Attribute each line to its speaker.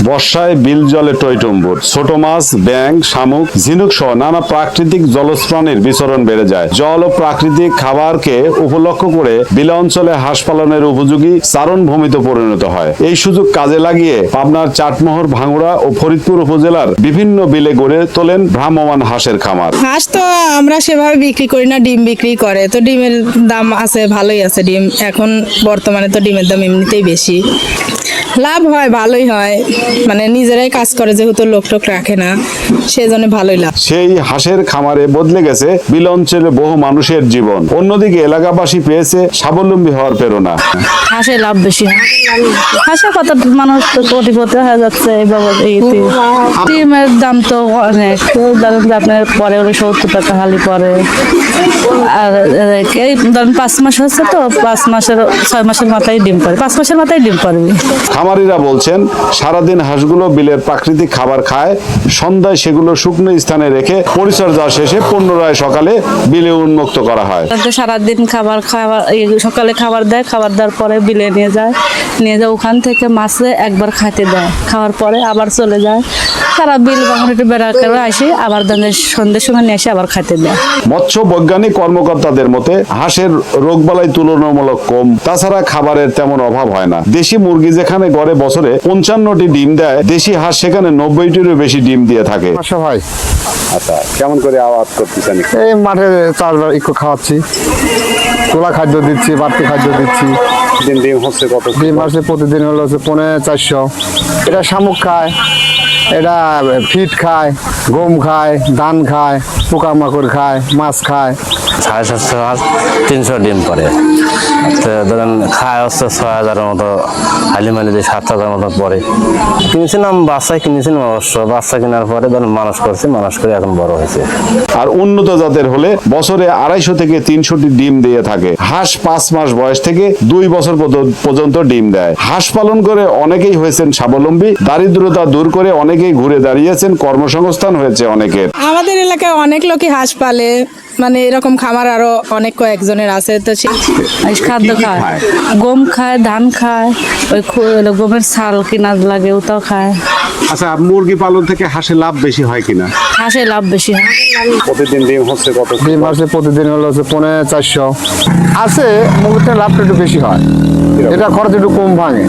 Speaker 1: বর্ষায় বিল জলে টইটুম্বুর, ছোট মাছ, ব্যাঙ, শামুক, ঝিনুক সহ নানা প্রাকৃতিক জলজ প্রাণীর বিচরণ বেড়ে যায়। জল ও প্রাকৃতিক খাবারকে উপলক্ষ করে বিল অঞ্চলে হাঁস পালনের উপযোগী চারণভূমিতে পরিণত হয়। এই সুযোগ কাজে লাগিয়ে পাবনার চাটমোহর, ভাঙ্গুড়া ও ফরিদপুর উপজেলার বিভিন্ন বিলে গড়ে তোলেন ভ্রাম্যমাণ হাঁসের খামার।
Speaker 2: হাঁস তো আমরা সেভাবে বিক্রি করি না, ডিম বিক্রি করে, তো ডিমের দাম আছে, ভালোই আছে ডিম। এখন বর্তমানে তো ডিমের দাম এমনিতেই বেশি। লাভ হয়, ভালোই হয়, মানে নিজেরাই কাজ করে যেহেতু লোক টোক রাখে না, সেই জন্য ভালোই লাভ।
Speaker 1: সেই হাঁসের খামারে বদলে গেছে বিল অঞ্চলে বহু মানুষের জীবন। অন্যদিকে এলাকাবাসী পেয়েছে স্বাবলম্বী হওয়ার প্রেরণা।
Speaker 3: হাঁসে লাভ বেশি হয়। হাঁসে কত মানুষ তো কোটিপতি হয়ে যাচ্ছে এই বাবদ। ডিমের দাম তো অনেক, ধরেন যে আপনার পরে ওই 70 টাকা হালি পরে। আর এই ধরেন 5 মাস হচ্ছে তো 5 মাসের 6 মাসের মাথায় ডিম পারে, 5 মাসের মাথায় ডিম পারবে।
Speaker 1: খামারিরা বলছেন সারাদিন হাঁসগুলো বিলের প্রাকৃতিক খাবার খায়, সন্ধ্যায় সেগুলো শুকনো স্থানে রেখে পরিচর্যা শেষে পুনরায় সকালে বিলে উন্মুক্ত করা হয়।
Speaker 3: সারাদিন খাবার সকালে খাবার দেয়, খাবার দেওয়ার পরে বিলে নিয়ে যায়, ওখান থেকে মাছে একবার খাইতে দেয়, খাওয়ার পরে আবার চলে যায়। সারা বিল একটু বেড়া করে আসে, আবার সন্ধ্যের সময় নিয়ে এসে আবার খাইতে দেয়।
Speaker 1: মৎস্য বৈজ্ঞানিক কর্মকর্তাদের মতে হাঁসের রোগবালাই তুলনামূলক কম, তাছাড়া খাবারের তেমন অভাব হয় না। দেশি মুরগি যেখানে গড়ে বছরে 55টি ডিম দেয়, দেশি হাঁস সেখানে 90টিরও বেশি ডিম দিয়ে থাকে।
Speaker 4: ভাই
Speaker 1: আচ্ছা, কেমন করে আবাদ করতেছেন?
Speaker 4: এই মাঠে চাষবার একটু খাওয়াচ্ছি, তোলা খাদ্য দিচ্ছি, বাড়তি খাদ্য দিচ্ছি।
Speaker 1: ডিম হচ্ছে কত?
Speaker 4: ডিম আসছে প্রতিদিন হলো হচ্ছে 450। এটা শামুক খায়, এটা ফিট খায়, গম খায়, ধান খায়, পোকামাকড় খায়, মাছ খায়।
Speaker 5: 350 ডিম পরে, তো ধরেন খায় হচ্ছে 6000-এর মতো, হালিমালি দিয়ে 7000 মতো পরে। কিনেছিলাম বাচ্চা, কিনেছিলাম অবশ্য। বাচ্চা কেনার পরে ধরেন মানুষ করছি, মানুষ করে এখন বড় হয়েছে।
Speaker 1: আর উন্নত জাতের হলে বছরে 250 থেকে 300টি ডিম দিয়ে থাকে। হাঁস 5 মাস বয়স থেকে 2 বছর পর্যন্ত ডিম দেয়। হাঁস পালন করে অনেকেই হয়েছেন স্বাবলম্বী, দারিদ্রতা দূর করে অনেকেই ঘুরে দাঁড়িয়েছেন, কর্মসংস্থান হয়েছে অনেকের।
Speaker 2: আমাদের এলাকায় অনেক লোকই হাঁস পালে, মানে এরকম খামার আরো অনেক কয়েকজনের আছে। তো
Speaker 3: খাদ্য খায়, গম খায়, ধান খায়, ওই গমের ছাল কিনা লাগে ওটাও খায়।
Speaker 1: আচ্ছা, মুরগি পালন থেকে হাঁসের লাভ বেশি হয় কিনা?
Speaker 3: হাঁসে লাভ বেশি হয়।
Speaker 1: প্রতিদিন ডিম হচ্ছে কত?
Speaker 4: ডিম আসছে প্রতিদিন হলো হচ্ছে 450 আছে। মুরগিতে লাভটা একটু বেশি হয়, এটা খরচ একটু কম ভাঙে।